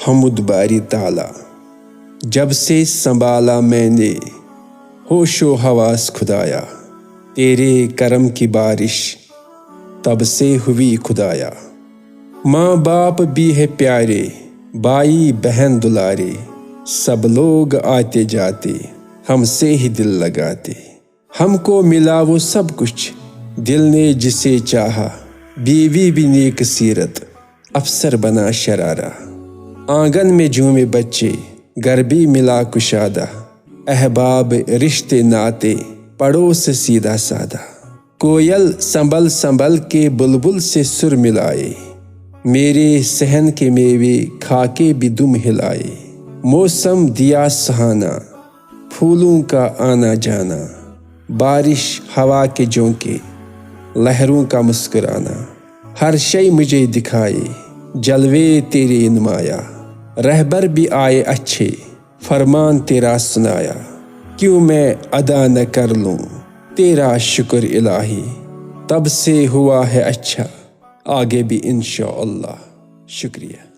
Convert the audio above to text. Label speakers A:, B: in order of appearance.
A: حمد باری تعالی، جب سے سنبھالا میں نے ہوش و حواس خدایا، تیرے کرم کی بارش تب سے ہوئی خدایا۔ ماں باپ بھی ہے پیارے، بھائی بہن دلارے، سب لوگ آتے جاتے ہم سے ہی دل لگاتے۔ ہم کو ملا وہ سب کچھ دل نے جسے چاہا، بیوی بھی نیک سیرت افسر بنا شرارہ۔ آنگن میں جھومے بچے گھر بھی ملا کشادہ، احباب رشتے ناتے پڑوس سیدھا سادہ۔ کوئل سنبھل سنبھل کے بلبل سے سر ملائے، میرے صحن کے میوے کھا کے بھی دم ہلائے۔ موسم دیا سہانا، پھولوں کا آنا جانا، بارش ہوا کے جھونکے لہروں کا مسکرانا۔ ہر شے مجھے دکھائے جلوے تیرے نمایاں، رہبر بھی آئے اچھے فرمان تیرا سنایا۔ کیوں میں ادا نہ کر لوں تیرا شکر الہی، تب سے ہوا ہے اچھا آگے بھی انشاءاللہ۔ شکریہ۔